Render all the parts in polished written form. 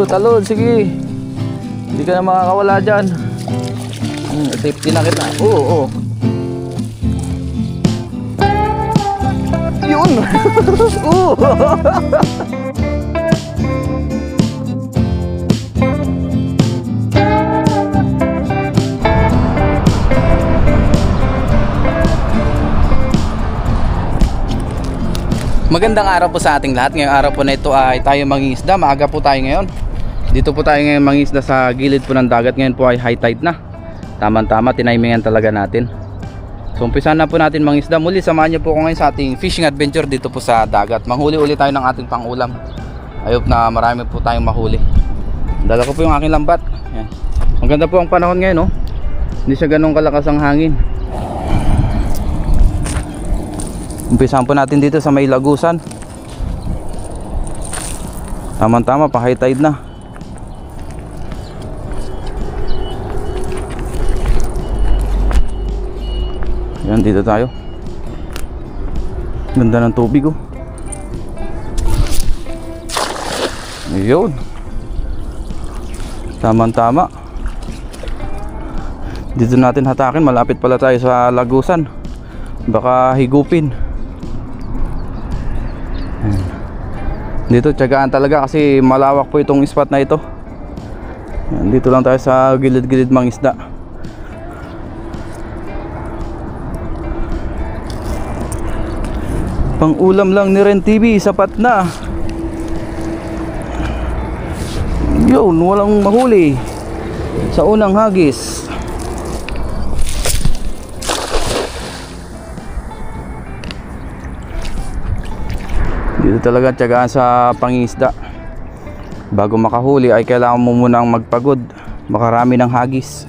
Talon, sige. Hindi ka na makakawala dyan. Safety na kita. Oo. Yun. Magandang araw po sa ating lahat. Ngayong araw po na ito ay tayo mangingisda. Maaga po tayo ngayon. Dito po tayo ngayon mangingisda sa gilid po ng dagat. Ngayon po ay high tide na. Tama-tama, tinimingan talaga natin. So umpisa na po natin mangingisda. Muli samahan niyo po ako ngayon sa ating fishing adventure dito po sa dagat. Manghuli uli tayo ng ating pangulam. I hope na marami po tayong mahuli. Dala ko po yung aking lambat. Yan. Maganda po ang panahon ngayon, no? Hindi siya ganun kalakas ang hangin. Umpisahan po natin dito sa may lagusan. Tama-tama, pa high tide na. Yan, dito tayo. Ganda ng tubig, oh. Ayun. Tama-tama. Dito natin hatakin. Malapit pala tayo sa lagusan. Baka higupin. Dito tiyagaan talaga kasi malawak po itong spot na ito. Dito lang tayo sa gilid-gilid mangisda. Pang ulam lang ni Ren TV, sapat na. Yun, walang mahuli sa unang hagis. Dito talaga tiyagaan sa pangingisda. Bago makahuli ay kailangan mo munang magpagod. Makarami ng hagis.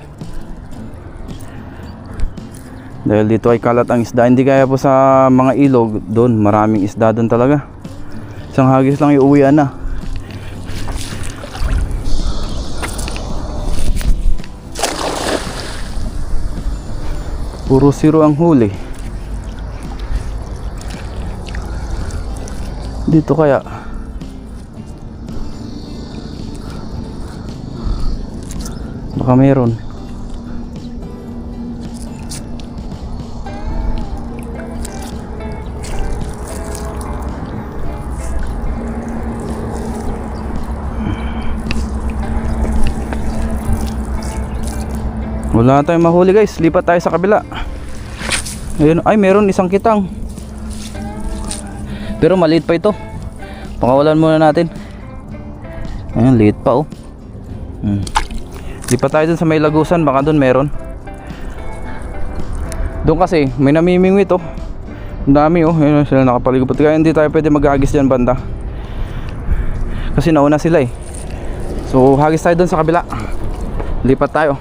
Dahil dito ay kalat ang isda. Hindi kaya po sa mga ilog. Doon maraming isda doon talaga. Isang hagis lang iuwian na. Puro zero ang huli. Dito kaya baka meron. Wala tayong mahuli, guys. Lipat tayo sa kabila. Ayun, ay meron isang kitang. Pero maliit pa ito. Pakawalan muna natin. Ayun, liit pa, oh. Lipat tayo dun sa may lagusan. Baka dun meron. Doon kasi may namimingwit, oh. Ang dami, oh. Ayun, sila nakapaligupot. Kaya hindi tayo pwede mag-hagis dyan banda. Kasi nauna sila, eh. So hagis tayo dun sa kabila. Lipat tayo.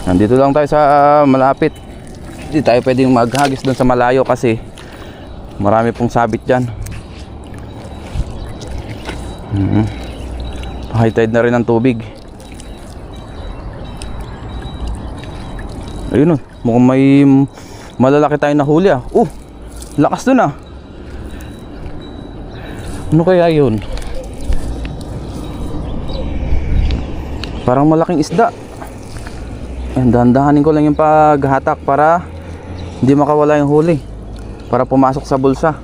Nandito lang tayo sa malapit. Hindi tayo pwedeng maghagis doon sa malayo kasi marami pong sabit dyan. High tide na rin ang tubig. Ayun, mukhang may malalaki tayong nahuli, ah. Lakas doon, ah. Ano kaya yun? Parang malaking isda. Dahan-dahanin ko lang yung paghatak para hindi makawala yung huli, para pumasok sa bulsa.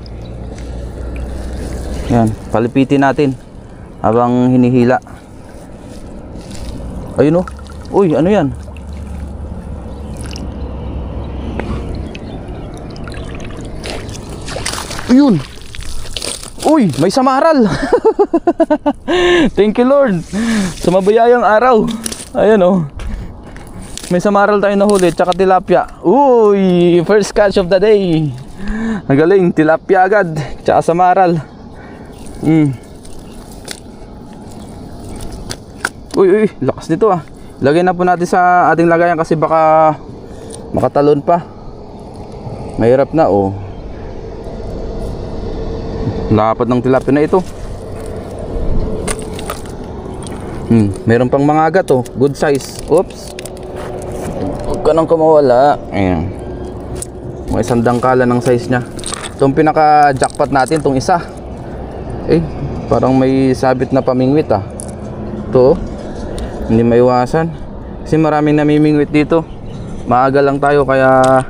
Yan, palipitin natin habang hinihila. Ayun, oh. Uy, ano yan? Ayun. Uy, may samaral. Thank you, Lord, sa mabayayang araw. Ayun, oh. May samaral tayo nahuli, tsaka tilapia. Uy, first catch of the day. Nagaling, tilapia agad, tsaka samaral. Uy, lakas nito, ah. Lagay na po natin sa ating lagayan kasi baka makatalon pa. Mahirap na, oh. Lapad ng tilapia na ito. Meron pang mga agat, oh. Good size. Oops. Huwag ka nang kumawala. Ayan. Mga isang dangkala ng size nya. Itong pinaka jackpot natin, itong isa. Parang may sabit na pamingwit ah. Ito, hindi maiwasan. Kasi maraming namimingwit dito. Maaga lang tayo kaya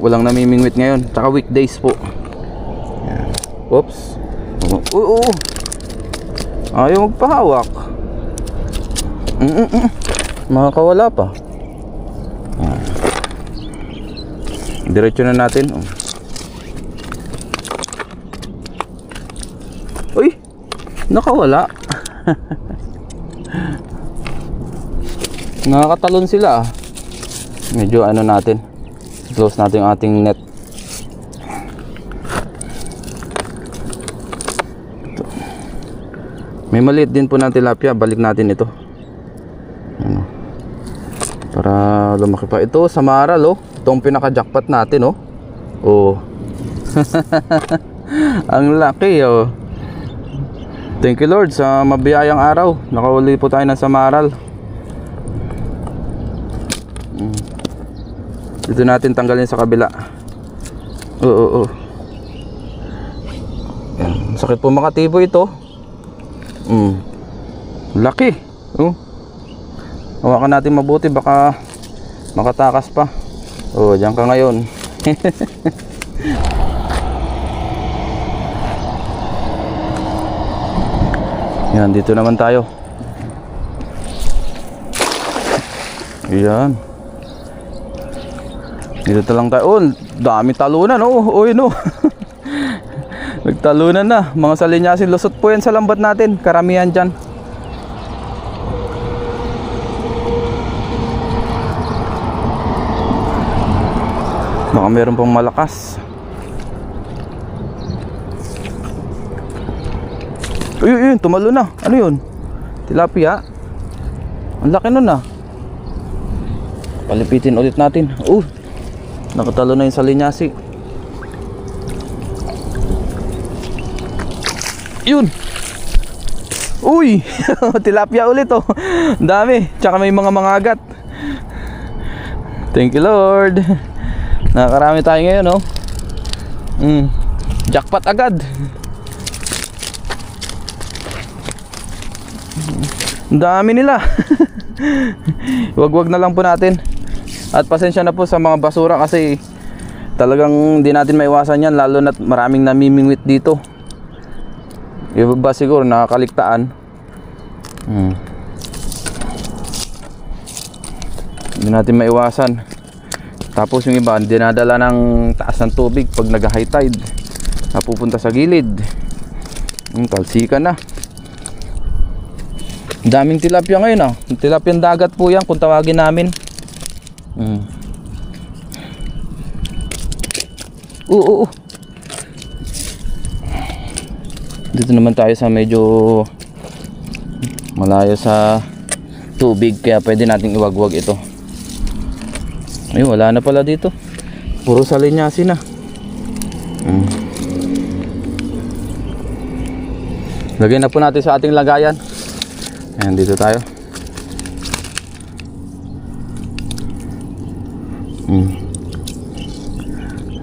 walang namimingwit ngayon. Tsaka weekdays po. Yan. Oops. Ayaw magpahawak. Makakawala pa. Diretso na natin. Uy, nakawala. Nakakatalon sila. Medyo ano natin, close natin yung ating net. Ito. May maliit din po ng tilapia. Balik natin ito. Ano? Para lumaki pa. Ito sa maral oh. Itong pinaka-jackpot natin oh. Oh. Ang laki oh. Thank you Lord sa mabiyayang araw. Nakahuli po tayo ng samaral. Dito natin tanggalin sa kabila. Oo. Yan. Sakit po makatibo ito. Laki. Oh. Hawakan natin mabuti baka makatakas pa. Oh, diyan ka ngayon. Yan, dito naman tayo. Yan. Dito lang tayo. Oh, dami talunan oh. Oy no. Nagtalunan na. Mga salinyasin lusot po yan sa lambat natin. Karamihan dyan. Baka meron pang malakas. Uy, tumalo na. Ano yun? Tilapia. Ang laki nun ah. Palipitin ulit natin. Nakatalo na yung salinyasi. Yun. Uy. Tilapia ulit oh. Dami. Tsaka may mga mangagat. Thank you Lord. Nakakarami tayo ngayon oh. Jackpot agad. Ang dami nila. Wag na lang po natin. At pasensya na po sa mga basura kasi talagang hindi natin maiwasan yan. Lalo na't maraming namimingwit dito. Iba ba siguro nakakaligtaan. Hindi natin maiwasan. Tapos yung iba dinadala ng taas ng tubig pag nag-high tide, napupunta sa gilid. Talsikan na. Daming tilapia ngayon ah. Tilapiang dagat po yan kung tawagin namin. Dito naman tayo sa medyo malayo sa tubig kaya pwede nating iwagwag ito. Ay, wala na pala dito. Puro salinyasin na. Lagyan na po natin sa ating lagayan. Ayan, dito tayo.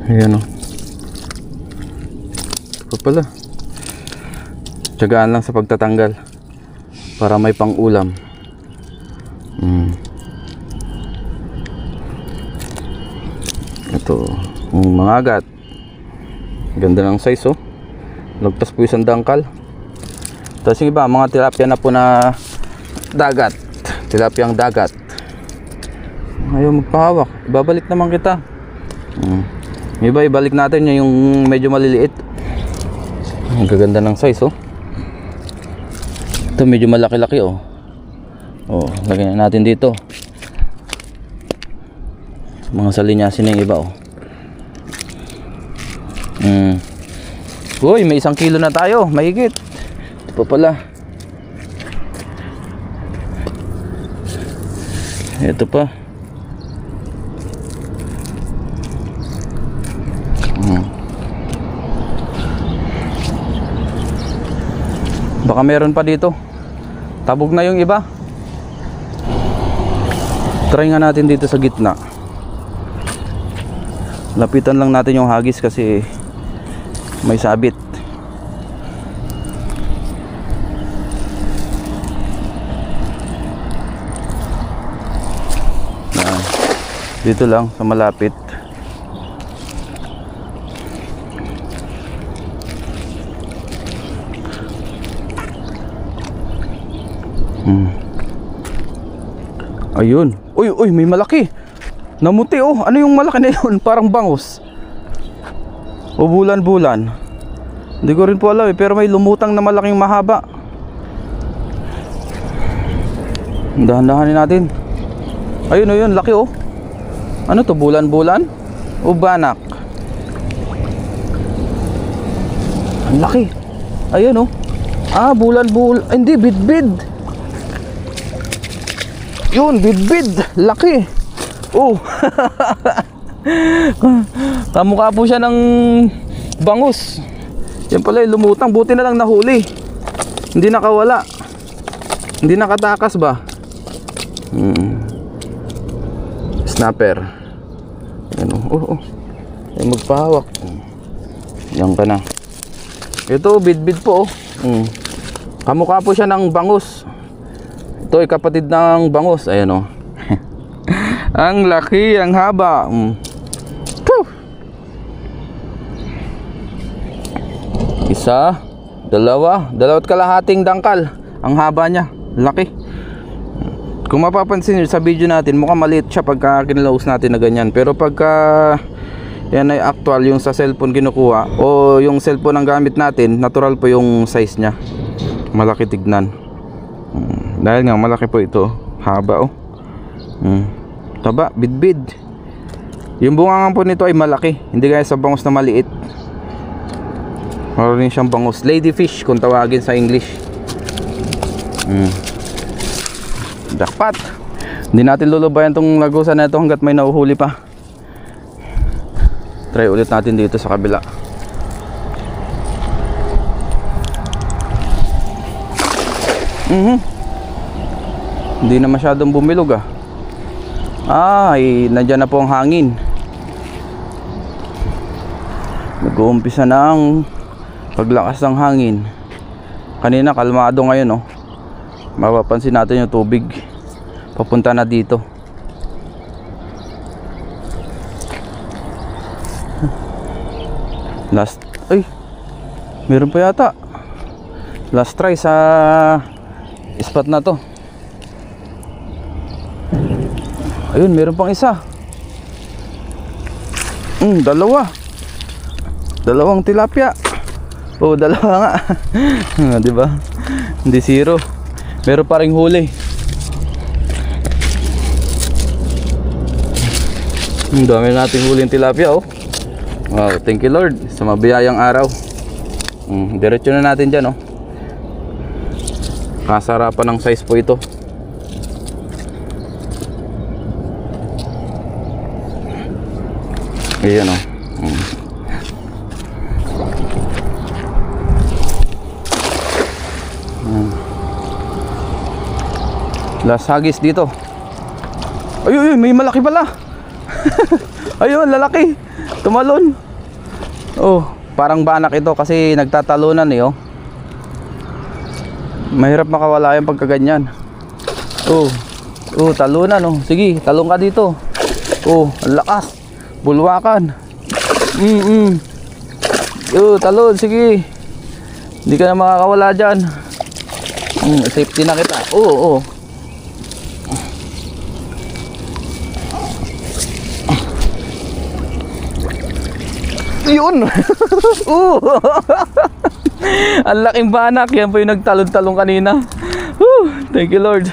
Ayan o. Ito pala. Tiyagaan lang sa pagtatanggal para may pang ulam. Ito, mga agat. Ganda ng size oh. Lagpas po isang dangkal. Tapos yung iba, mga tilapia na po na dagat. Tilapia ang dagat. Ayaw magpahawak. Ibabalik naman kita. Yung iba, ibalik natin yung medyo maliliit. Ang gaganda ng size oh. Ito medyo malaki-laki oh. Lagyan natin dito. Mga salinyasin na yung iba oh. Uy, may 1 kilo na tayo. Mahigit. Ito pa pala. Ito pa. Baka meron pa dito. Tabog na yung iba. Try nga natin dito sa gitna. Lapitan lang natin yung hagis kasi may sabit. Yan. Dito lang sa malapit. Ayun. Uy, uy, may malaki. Namuti oh. Ano yung malaki na yun? Parang bangus. O bulan-bulan. Hindi ko rin po alam eh, pero may lumutang na malaking mahaba. Dahan-dahanin natin. Ayun, ayun, laki oh. Ano to, bulan-bulan? O banak? Ang laki. Ayun oh. Ah, bulan-bulan. Hindi, bidbid. Yun, bidbid. Laki. Oh. Kamukha po siya ng bangus. Yan pala lumutang. Buti na lang nahuli. Hindi nakawala. Hindi nakatakas ba? Snapper. Yan oh. Ay, magpahawak. Yan ka na. Ito, bidbid po oh. Kamukha po siya ng bangus. Ito ay kapatid ng bangus. Ayan o. Ang laki, ang haba. Isa, dalawat kalahating dangkal. Ang haba niya, laki. Kung mapapansin nyo sa video natin, mukhang maliit siya pagka kinlaus natin na ganyan. Pero pagka yan ay actual, yung sa cellphone kinukuha o yung cellphone ang gamit natin, natural po yung size niya. Malaki tignan. Dahil nga malaki po ito. Haba oh. Taba, bidbid. Yung bunga nga po nito ay malaki. Hindi gaya sa bangus na maliit. Meron rin siyang bangus. Ladyfish kung tawagin sa English. Jackpot. Hindi natin lulubayan tong lagusan na ito hanggat may nauhuli pa. Try ulit natin dito sa kabila. Hindi na masyadong bumilog ah. Ay, nandyan na po ang hangin. Nag-uumpisa na ang paglakas ng hangin. Kanina kalmado, ngayon oh. Mapapansin natin yung tubig papunta na dito. Last, ay, meron pa yata. Last try sa spot na to. Ayun, meron pang isa. Dalawang tilapia. Oh, dalawa nga. Di ba? Hindi zero. Meron pa ring huli. Ang dami nating huling tilapia oh. Wow, thank you Lord sa mabiyayang araw. Diretso na natin dyan oh. Kasarapan ng size po ito. Ayan oh. Last hagis dito. Ayun, may malaki pala. Ayun, lalaki. Tumalon. Oh, parang banak ito kasi nagtatalunan eh oh. Mahirap makawala yung pagkaganyan. Oh, talunan oh. Sige, talong ka dito. Oh, ang lakas. Bulwakan. Oh, talon, sige. Hindi ka na makakawala dyan. Safety na kita. Oh. Yun. Ang laking banak. Yan po yung nagtalon-talong kanina. Thank you Lord.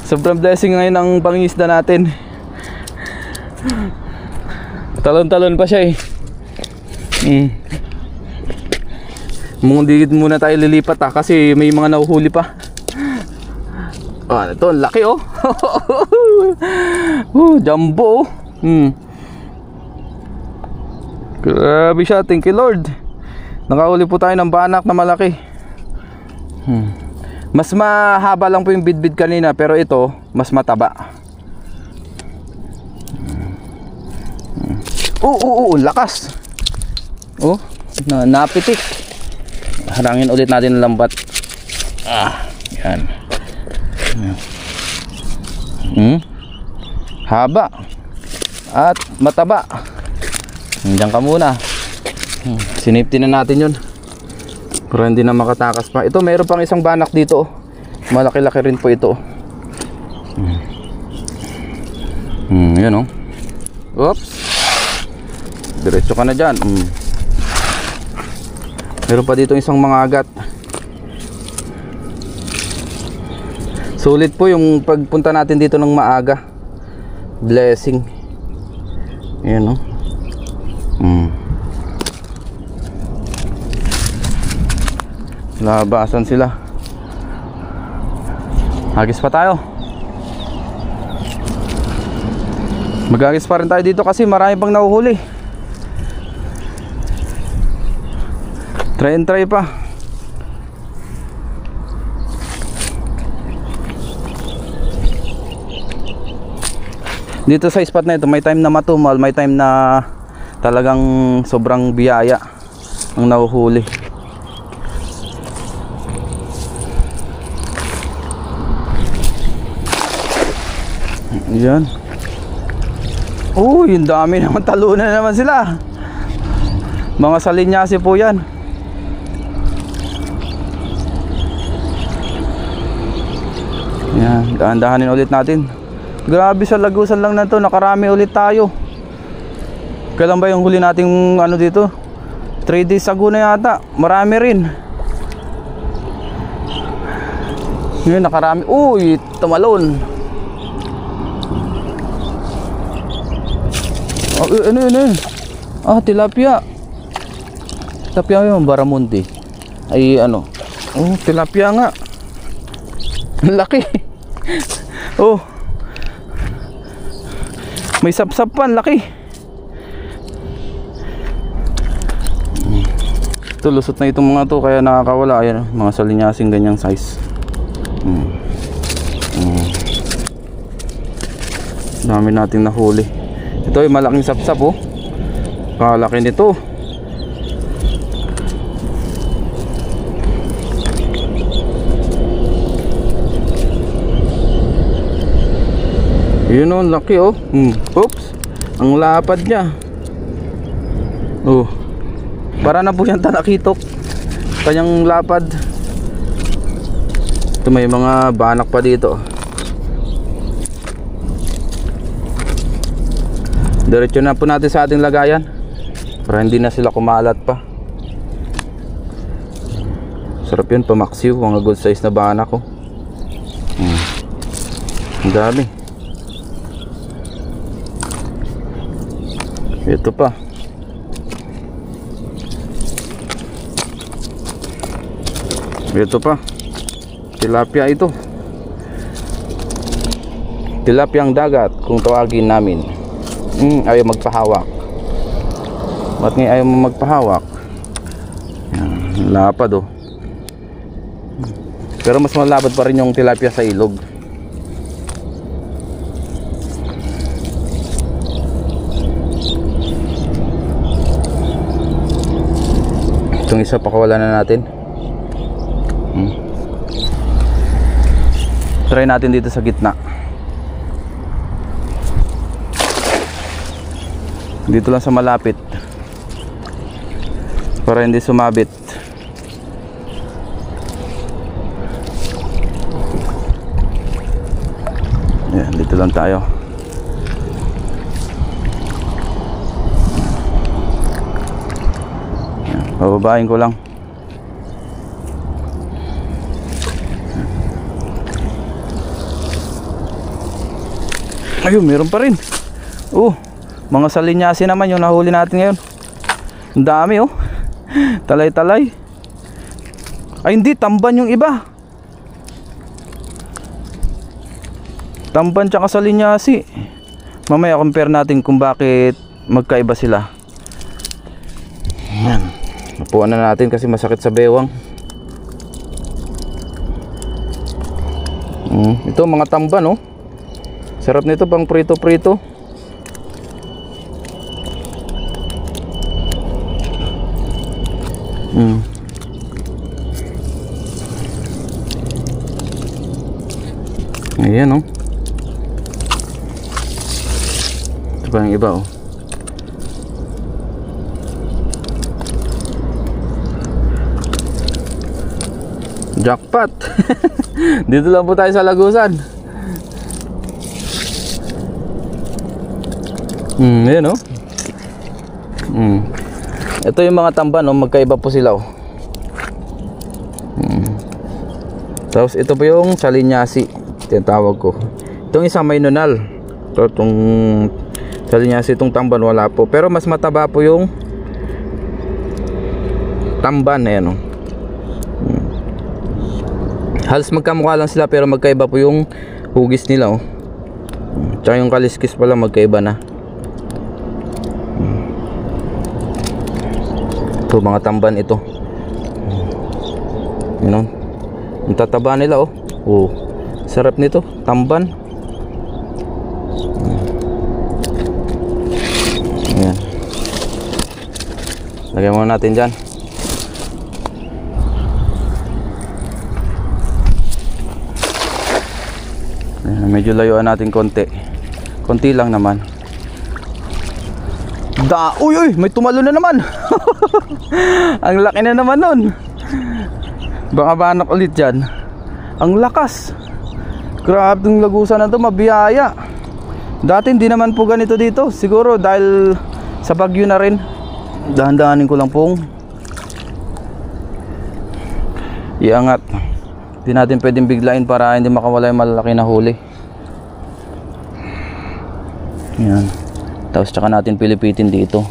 Sobrang blessing ngayon ang pangingisda natin. Talon-talon pa siya eh. Muna tayo lilipat kasi may mga nahuhuli pa. Ito, laki oh. Jumbo oh. Grabe siya, thank you Lord. Nakahuli po tayo ng banak na malaki. Mas mahaba lang po yung bidbid kanina, pero ito mas mataba. Lakas. Napitik. Harangin ulit natin ang lambat. Yan. Haba at mataba. Diyan ka muna. Sinipti na natin yun para hindi na makatakas pa. Ito, mayroon pang isang banak dito. Malaki-laki rin po ito. Yan Oops. Diretso ka na dyan. Meron pa dito isang mga agat. Sulit po yung pagpunta natin dito ng maaga. Blessing. Ayan Labasan sila. Hagis pa tayo. Magagis pa rin tayo dito kasi marami pang nahuhuli. Try and try pa. Dito sa spot na ito, may time na matumal, may time na talagang sobrang biyaya ang nahuhuli. Yan. Uy, yung dami naman, talunan na naman sila. Mga salinyasi po yan. Yan, dahan-dahanin ulit natin. Grabe, sa lagusan lang na to, nakarami ulit tayo. Kailan ba yung huli nating dito? 3 days ago na yata. Marami rin. Ngayon nakarami. Uy, tumalon. Ano yun? Tilapia. Tilapia yung Baramundi. Ay tilapia nga. Laki. May sapsap pa, laki. Ito, lusot na itong mga to, kaya nakakawala. Ayan, mga salinyasing ganyang size. Dami nating nahuli. Ito ay malaking sapsap kalaki nito. Yun laki Oops, ang lapad niya. Para na po yan tanakitok. Kanyang lapad. Ito, may mga banak pa dito. Diretso na po natin sa ating lagayan para hindi na sila kumalat pa. Sarap yun, pamaksiw. Mga good size na banak Ang dami. Ito pa. Ito pa. Tilapia ito. Tilapiang dagat kung tawagin namin. Ayaw magpahawak. Ba't nga ayaw mo magpahawak? Lapad Pero mas malapad pa rin yung tilapia sa ilog. Itong isa pakawala na natin. Try natin dito sa gitna. Dito lang sa malapit para hindi sumabit. Yan, dito lang tayo. Yan, bababain ko lang. Ayun, meron pa rin. Mga salinyasi naman yung nahuli natin ngayon. Ang dami Talay-talay. Ay hindi, tamban yung iba. Tamban tsaka salinyasi. Mamaya compare natin kung bakit magkaiba sila. Yan. Napuan na natin kasi masakit sa bewang. Ito mga tamban Sarap nito pang prito-prito. Ayan oh. Ito pa yung iba oh. Jackpot. Dito lang po tayo sa Lagusan. Ayan oh. Ito yung mga tamban oh, magkaiba po sila oh. Tapos ito po yung salinyasi, tinatawag ko. Itong isang may nunal. Ito itong salinyasi, itong tamban wala po. Pero mas mataba po yung tamban, ayan oh. Halos magkamukha lang sila pero magkaiba po yung hugis nila oh. Tsaka yung kaliskis pala magkaiba na. Ito mga tamban ito. Yun oh. Ang tataba nila oh. Oh. Sarap nito, tamban. Ayan. Lagyan muna natin dyan. Ayan, medyo layuan natin konti. Konti lang naman. Uy, uy, may tumalo na naman. Ang laki na naman nun. Baka banak ulit dyan. Ang lakas. Grabe yung Lagusan na to, mabiyaya. Dati hindi naman po ganito dito. Siguro dahil sa bagyo na rin. Dahan-dahanin ko lang pong iangat. Hindi natin pwedeng biglain para hindi makawala yung malalaki na huli. Yan. Tapos tsaka natin pilipitin dito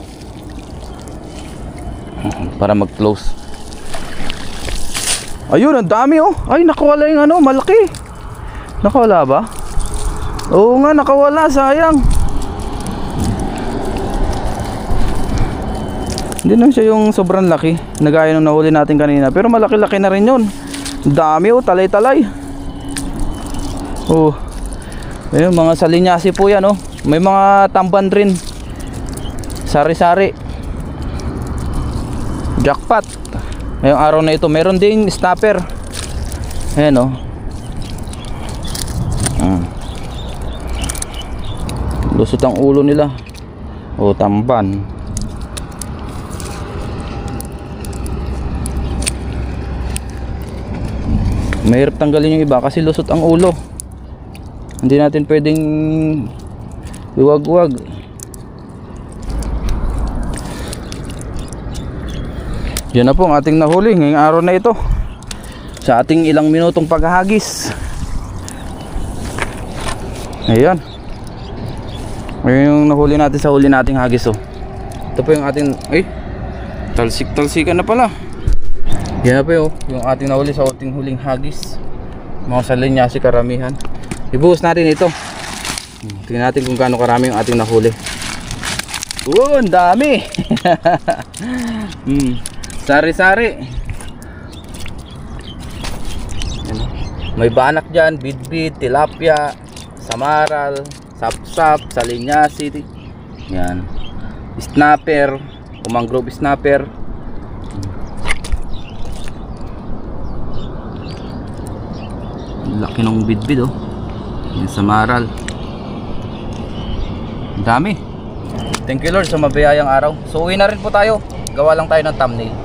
para mag-close. Ayun, ang dami oh. Ay, nakawala yung ano, malaki. Nakawala ba? Oo nga, nakawala, sayang. Hindi lang siya yung sobrang laki nagaya nung nahuli natin kanina. Pero malaki-laki na rin yun. Dami oh, talay-talay. Oh. Ayun, mga salinyasi po yan oh. May mga tamban rin. Sari-sari. Jackpot. Ngayong araw na ito meron ding snapper. Ayan oh. Lusot ang ulo nila. Oh, tamban. Mahirap tanggalin yung iba kasi lusot ang ulo. Hindi natin pwedeng iwag-wag. Yan na po ang ating nahuli ngayong araw na ito sa ating ilang minutong paghahagis. Ayan. Ayan yung nahuli natin sa huli nating hagis oh. Ito po yung ating, ay, talsik-talsikan na pala. Yan na po yung ating nahuli sa ating huling hagis. Mga salinyasi karamihan. Ibuhos natin ito. Tingnan natin kung gaano karami yung ating nahuli. Ang dami. Sari-sari. May banak dyan, bidbid, tilapia, samaral, sapsap, salinyasi. Yan. Snapper, mangrove snapper. Laki ng bidbid oh. Yan, samaral. Dami. Thank you Lord sa mabiyayang araw. So uwi na rin po tayo. Gawa lang tayo ng thumbnail.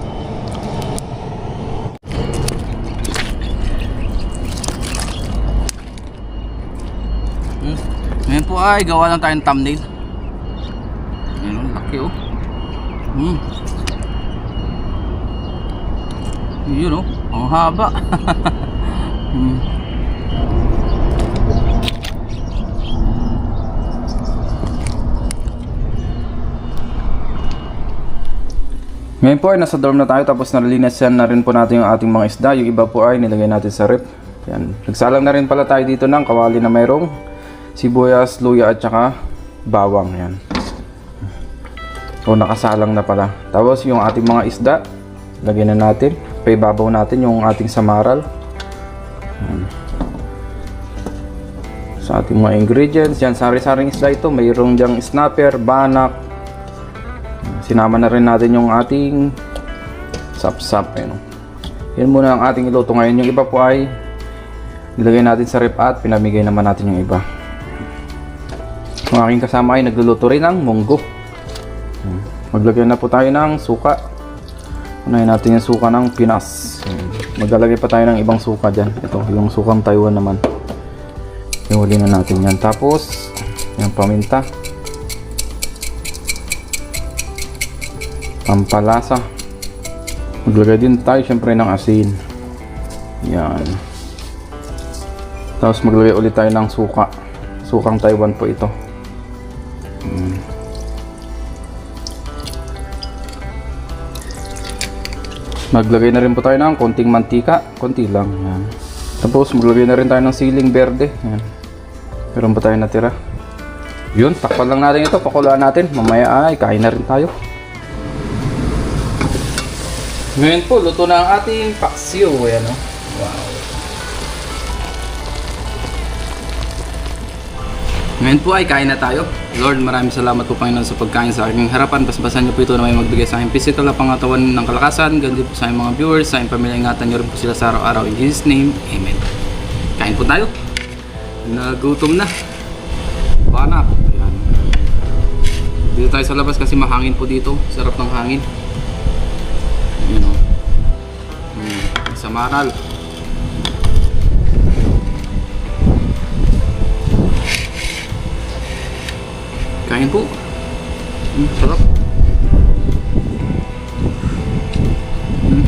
Ngayon po ay gawa lang tayo ng thumbnail. Ayun, laki oh. Yun oh, ang haba. Ngayon po ay nasa dorm na tayo tapos nalilinasan na rin po natin yung ating mga isda. Yung iba po ay nilagay natin sa rep. Yan. Nagsalang na rin pala tayo dito ng kawali na mayroong sibuyas, luya at saka bawang. Yan. O nakasalang na pala. Tapos yung ating mga isda, lagyan na natin. Paibabaw natin yung ating samaral. Yan. Sa ating mga ingredients, yan sari-saring isda ito. Mayroong diyang snapper, banak. Sinama na rin natin yung ating Sap-sap. Ayun, oh. Yan muna ang ating iluto ngayon. Yung iba po ay nilagay natin sa rep at pinamigay naman natin yung iba. Ang aking kasama ay nagluluto rin ng munggo. Maglagay na po tayo ng suka. Unahin natin yung suka ng Pinas. Maglalagay pa tayo ng ibang suka dyan. Ito, yung sukang Taiwan naman. Ihuli na natin yan. Tapos, yung paminta. Pampalasa. Maglagay din tayo syempre ng asin. Yan. Tapos maglagay ulit tayo ng suka. Sukang Taiwan po ito. Maglagay na rin po tayo ng konting mantika. Konti lang. Yan. Tapos maglagay na rin tayo ng siling berde. Yan. Meron pa tayo natira. Yun, takpan lang natin ito. Pakuluan natin. Mamaya ay kain na rin tayo. Ngayon po, luto na ang ating paksiw. Ayan, oh. Wow. Ngayon po ay kain na tayo. Lord, maraming salamat po Panginoon sa pagkain sa aking harapan. Basbasan niyo po ito na may magbigay sa aking physical na pangatawan ng kalakasan. Ganun po sa aking mga viewers, sa aking pamilya. Ingatan niyo rin po sila sa araw-araw. In Jesus' name, Amen. Kain po tayo. Nagutom na. Banat. Ayan. Dito tayo sa labas kasi mahangin po dito. Sarap ng hangin. You know. Sa Maral. Kain po. Sarap.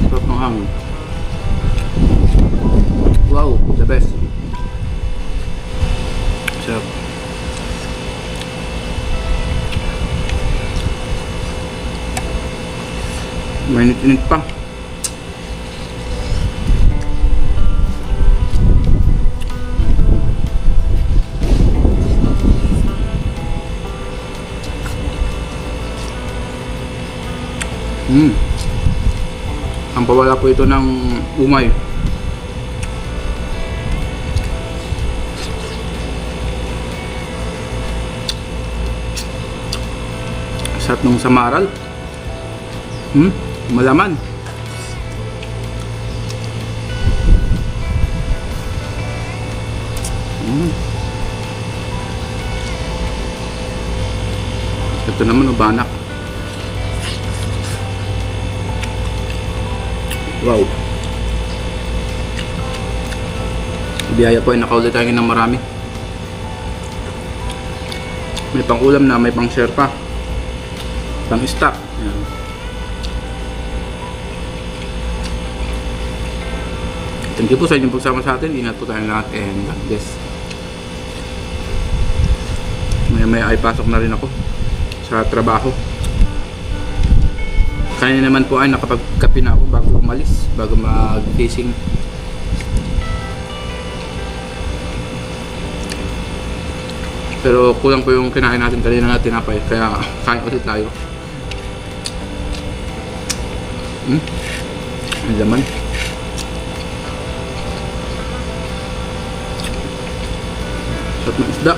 Sarap ng hangin. Wow, the best. Sarap. Mainit-init pa. Ang pawala po ito ng umay. Sarap nung samaral. Malaman. Ito naman ubanak. Wow. Biyaya po ay nakaulit tayo ng marami. May pang ulam na, may pang share pa. Pang stock. Ayan. Thank you po sa inyong pagsama sa atin. Ingat po tayong lahat and God bless. May ay pasok na rin ako sa trabaho. Kanina naman po ay nakapagkape na ako bago umalis, bago mag-fishing. Pero kulang po yung kinain natin kanina na tinapay, kaya kain ulit tayo. Ang laman. Sarap ng isda.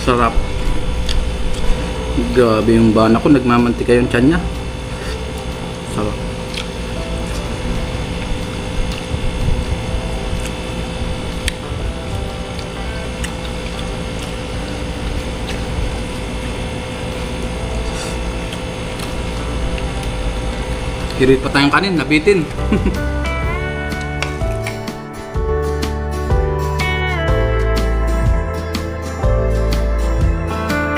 Sarap. Grabe yung bana ko, nagmamantika yung tiyan niya. Sarap. Hirit pa tayong kanin, nabitin.